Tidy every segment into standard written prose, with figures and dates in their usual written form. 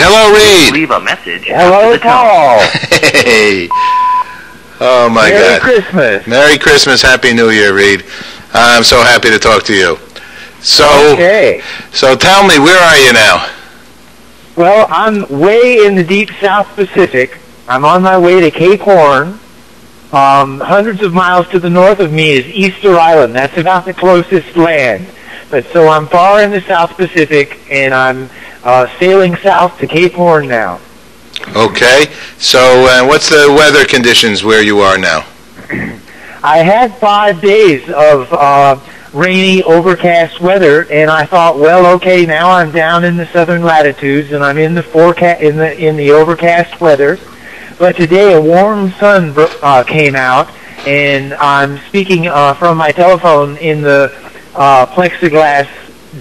Hello, Reid. Leave a message. Hello, Paul. Hey. Oh, my God. Merry Christmas. Merry Christmas. Happy New Year, Reid. I'm so happy to talk to you. So, Okay. so tell me, where are you now? Well, I'm way in the deep South Pacific. I'm on my way to Cape Horn. Hundreds of miles to the north of me is Easter Island. That's about the closest land. But so I'm far in the South Pacific, and I'm sailing south to Cape Horn now. Okay. So, what's the weather conditions where you are now? I had 5 days of rainy, overcast weather, and I thought, well, okay, now I'm down in the southern latitudes, and I'm in the in the overcast weather. But today, a warm sun came out, and I'm speaking from my telephone in the plexiglass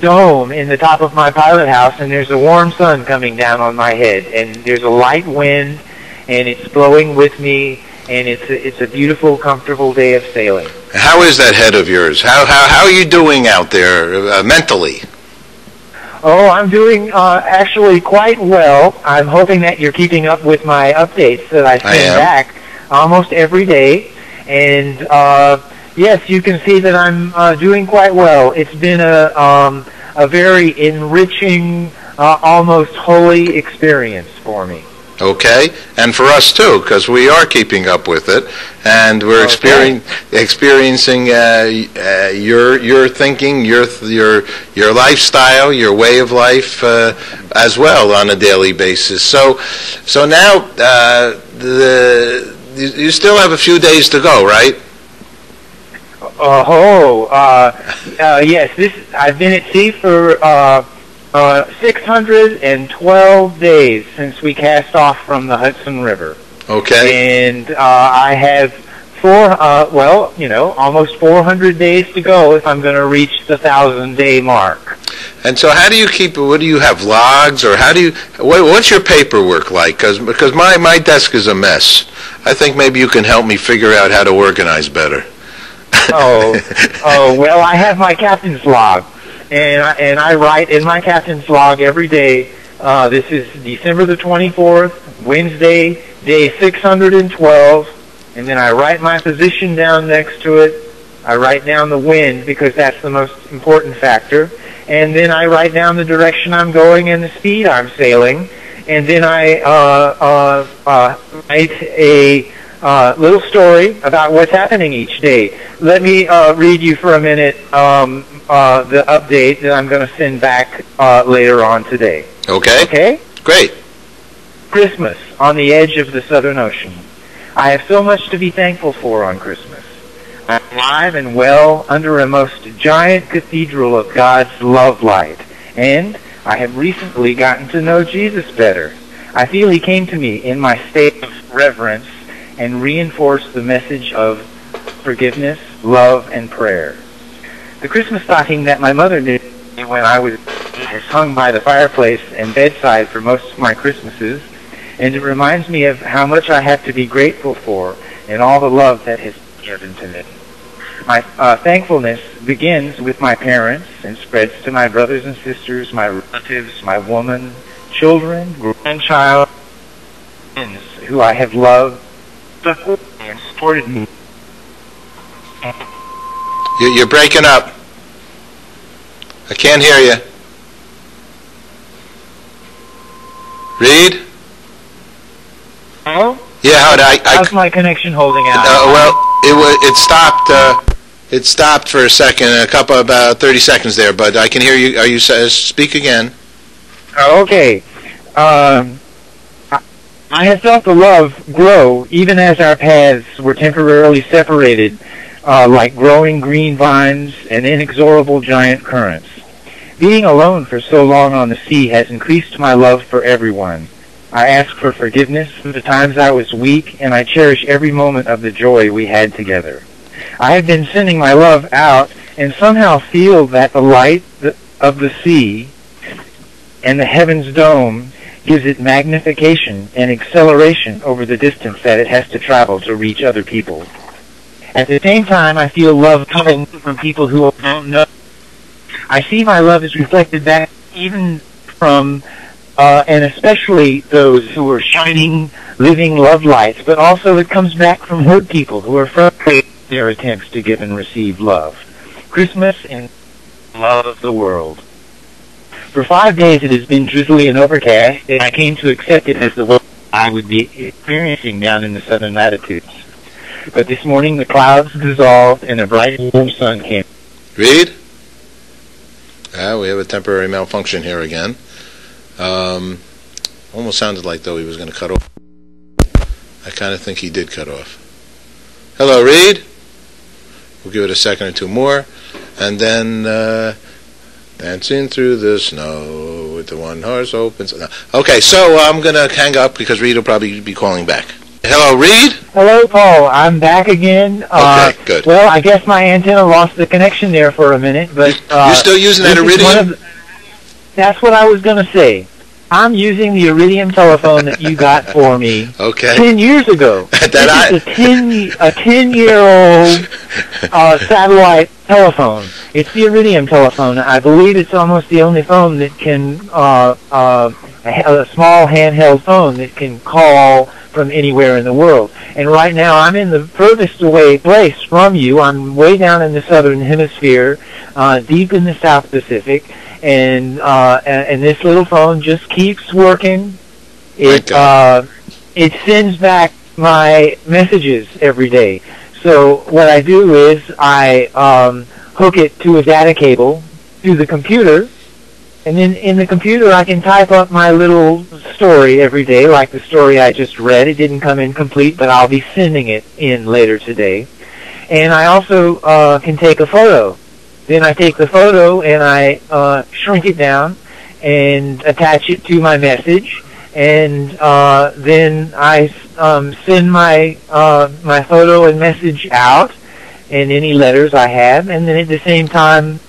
dome in the top of my pilot house, and there's a warm sun coming down on my head, and there's a light wind, and it's blowing with me, and it's a beautiful, comfortable day of sailing. How is that head of yours? How are you doing out there mentally? Oh, I'm doing actually quite well. I'm hoping that you're keeping up with my updates that I send back almost every day. And yes, you can see that I'm doing quite well. It's been a very enriching, almost holy experience for me. Okay, and for us too, because we are keeping up with it, and we're experiencing your thinking, your lifestyle, your way of life as well on a daily basis. So now you still have a few days to go, right? Yes. I've been at sea for 612 days since we cast off from the Hudson River. Okay. And I have almost 400 days to go if I'm going to reach the 1,000-day mark. And so how do you keep, what do you have, logs, or what's your paperwork like? Because my desk is a mess. I think maybe you can help me figure out how to organize better. Well, I have my captain's log. And I write in my captain's log every day. This is December the 24th, Wednesday, day 612. And then I write my position down next to it. I write down the wind because that's the most important factor. And then I write down the direction I'm going and the speed I'm sailing. And then I write a little story about what's happening each day. Let me read you for a minute the update that I'm going to send back later on today. Okay. Okay? Great. Christmas on the edge of the Southern Ocean. I have so much to be thankful for on Christmas. I'm alive and well under a most giant cathedral of God's love light. And I have recently gotten to know Jesus better. I feel he came to me in my state of reverence and reinforced the message of forgiveness, love, and prayer. The Christmas stocking that my mother knit when I was has hung by the fireplace and bedside for most of my Christmases, and it reminds me of how much I have to be grateful for and all the love that has been given to me. My thankfulness begins with my parents and spreads to my brothers and sisters, my relatives, my woman, children, grandchild, friends who I have loved and supported me. You're breaking up. I can't hear you. Reid? Hello? Yeah, how's my connection holding out? It stopped. It stopped for a second, about 30 seconds there. But I can hear you. Are you speak again? Okay. I have felt the love grow even as our paths were temporarily separated, like growing green vines and inexorable giant currents. Being alone for so long on the sea has increased my love for everyone. I ask for forgiveness for the times I was weak, and I cherish every moment of the joy we had together. I have been sending my love out and somehow feel that the light of the sea and the heaven's dome gives it magnification and acceleration over the distance that it has to travel to reach other people. At the same time, I feel love coming from people who don't know. I see my love is reflected back even from and especially those who are shining, living love lights, but also it comes back from hurt people who are frustrated with their attempts to give and receive love. Christmas and love of the world. For 5 days it has been drizzly and overcast, and I came to accept it as the weather I would be experiencing down in the southern latitudes. But this morning the clouds dissolved and a bright warm sun came. Reid? We have a temporary malfunction here again. Almost sounded like though he was going to cut off. I kind of think he did cut off. Hello, Reid? We'll give it a second or two more. And then, dancing through the snow with the one horse open. Okay, so I'm going to hang up because Reid will probably be calling back. Hello, Reid? Hello, Paul. I'm back again. Okay, good. Well, I guess my antenna lost the connection there for a minute, but... You're still using that Iridium? That's what I was going to say. I'm using the Iridium telephone that you got for me 10 years ago. This is a 10-year-old satellite telephone. It's the Iridium telephone. I believe it's almost the only phone that can, a small handheld phone that can call from anywhere in the world. And right now I'm in the furthest away place from you. I'm way down in the southern hemisphere, deep in the South Pacific. And this little phone just keeps working. It sends back my messages every day. So what I do is I hook it to a data cable through the computer, and then in the computer I can type up my little story every day, like the story I just read. It didn't come in complete, but I'll be sending it in later today. And I also can take a photo. Then I take the photo and I shrink it down and attach it to my message, and then I send my my photo and message out, and any letters I have, and then at the same time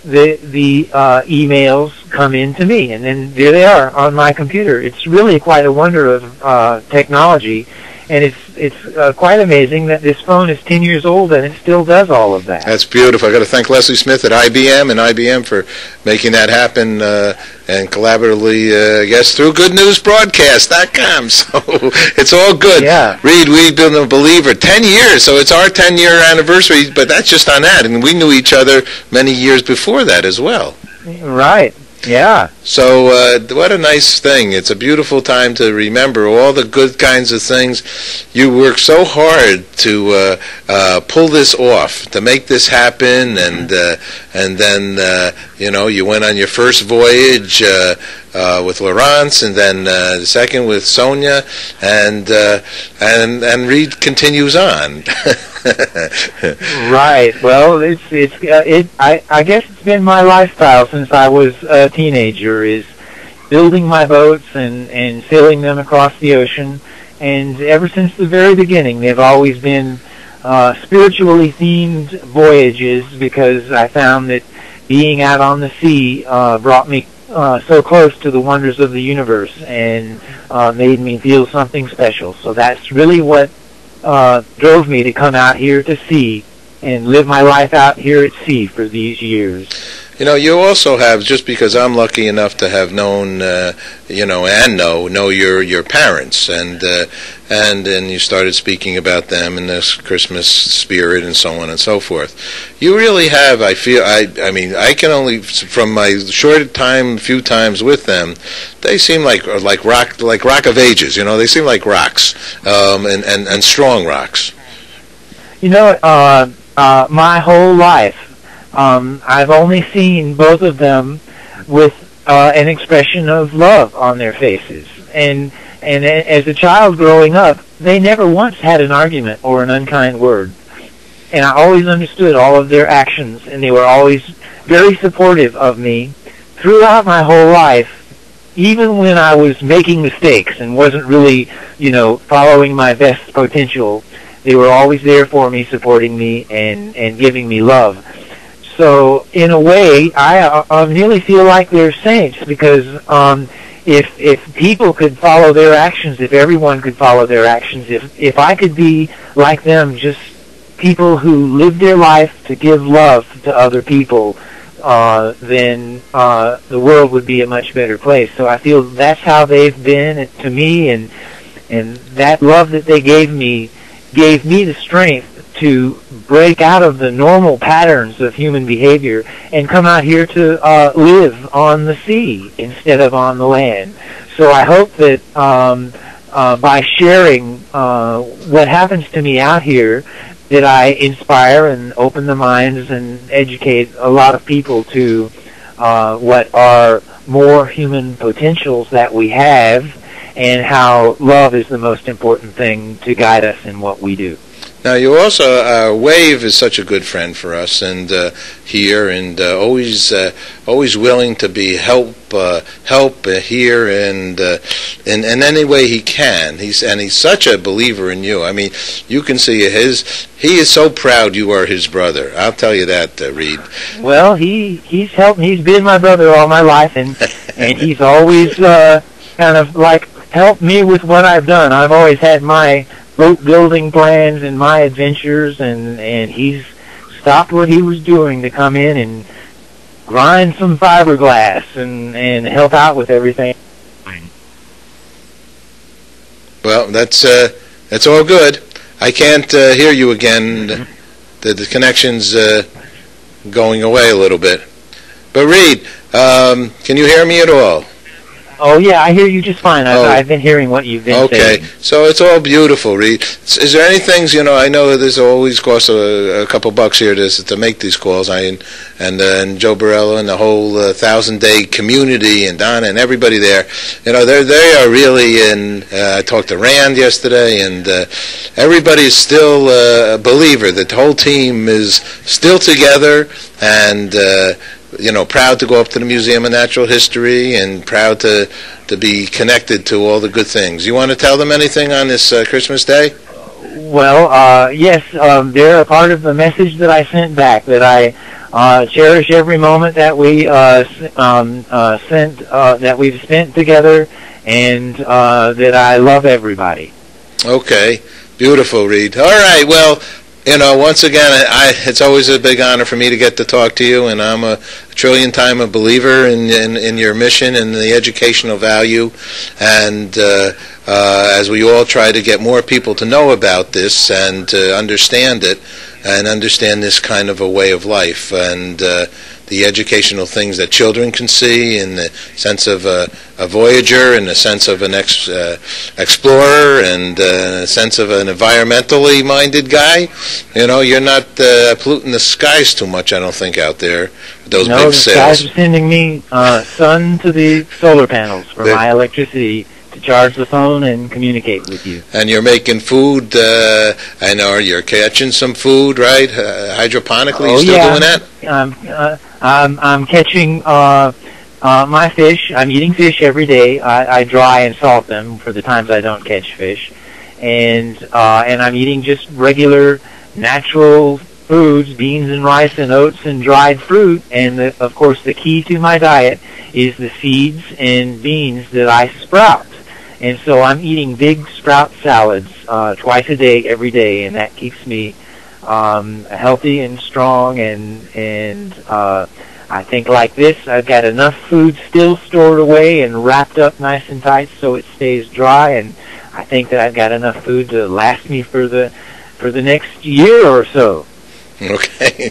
the emails come in to me, and then there they are on my computer. It's really quite a wonder of technology. And it's quite amazing that this phone is 10 years old and it still does all of that. That's beautiful. I've got to thank Leslie Smith at IBM for making that happen and collaboratively, I guess, through goodnewsbroadcast.com. So it's all good. Yeah. Reid, we've been a believer 10 years, so it's our 10-year anniversary, but that's just on that. And we knew each other many years before that as well. Right. Yeah. So what a nice thing. It's a beautiful time to remember all the good kinds of things. You worked so hard to pull this off, to make this happen, and then you went on your first voyage with Laurence, and then the second with Sonia, and Reid continues on. Right. Well, I guess it's been my lifestyle since I was a teenager, is building my boats and sailing them across the ocean. And ever since the very beginning, they've always been spiritually themed voyages, because I found that being out on the sea brought me so close to the wonders of the universe and made me feel something special. So that's really what drove me to come out here to sea and live my life out here at sea for these years. You also have, just because I'm lucky enough to have known, and know your parents, and then you started speaking about them in this Christmas spirit and so on and so forth. You really have, I feel, I mean, I can only, from my short time, few times with them, they seem like rock of ages. They seem like rocks, and strong rocks. My whole life, I've only seen both of them with an expression of love on their faces. And as a child growing up, they never once had an argument or an unkind word. And I always understood all of their actions, and they were always very supportive of me throughout my whole life, even when I was making mistakes and wasn't really, following my best potential. They were always there for me, supporting me and giving me love. So in a way, I really feel like they're saints, because if people could follow their actions, if everyone could follow their actions, if I could be like them, just people who live their life to give love to other people, then the world would be a much better place. So I feel that's how they've been to me, and that love that they gave me the strength to break out of the normal patterns of human behavior and come out here to live on the sea instead of on the land. So I hope that by sharing what happens to me out here, that I inspire and open the minds and educate a lot of people to what are more human potentials that we have, and how love is the most important thing to guide us in what we do. Now, you also, Wave is such a good friend for us, and here, and always willing to be help here, and in any way he can. He's such a believer in you. I mean, you can see he is so proud you are his brother. I'll tell you that, Reid. Well, he's helped. He's been my brother all my life, and he's always kind of like helped me with what I've done. I've always had my boat building plans and my adventures, and he's stopped what he was doing to come in and grind some fiberglass and help out with everything. Well, that's all good. I can't hear you again. The connection's going away a little bit. But Reid, can you hear me at all? Oh, yeah, I hear you just fine. I've been hearing what you've been saying. Okay, so it's all beautiful, Reid. Is there any things, I know this always costs a couple bucks here to make these calls, and Joe Borello and the whole 1,000-day community, and Donna and everybody there, they are really in. I talked to Rand yesterday, and everybody is still a believer that the whole team is still together, and proud to go up to the Museum of Natural History, and proud to be connected to all the good things. You want to tell them anything on this Christmas Day? Well, yes, they're a part of the message that I sent back, that I cherish every moment that we that we've spent together, and that I love everybody. Okay, beautiful, Reid. All right, well, once again, it's always a big honor for me to get to talk to you, and I'm a trillion time a believer in your mission and the educational value, and as we all try to get more people to know about this and to understand it, and understand this kind of a way of life, and the educational things that children can see, in the sense of a voyager, in the sense of an explorer, and a sense of an environmentally minded guy. You're not polluting the skies too much, I don't think, out there with those big sails. No, the skies are sending me sun to the solar panels for my electricity to charge the phone and communicate with you. And you're making food, I know you're catching some food, right? Hydroponically, you still doing that? I'm catching my fish. I'm eating fish every day. I dry and salt them for the times I don't catch fish, and I'm eating just regular natural foods, beans and rice and oats and dried fruit. And of course, the key to my diet is the seeds and beans that I sprout. And so I'm eating big sprout salads twice a day, every day, and that keeps me healthy and strong, and I think like this, I've got enough food still stored away and wrapped up nice and tight so it stays dry, and I think that I've got enough food to last me for the next year or so. Okay.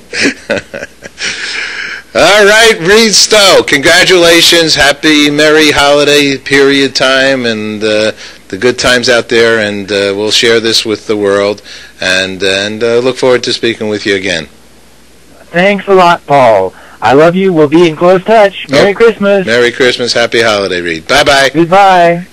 All right, Reid Stowe, congratulations, happy, merry holiday period time, and the good times out there, and we'll share this with the world, and look forward to speaking with you again. Thanks a lot, Paul. I love you. We'll be in close touch. Merry Christmas. Merry Christmas. Happy holiday, Reid. Bye-bye. Goodbye.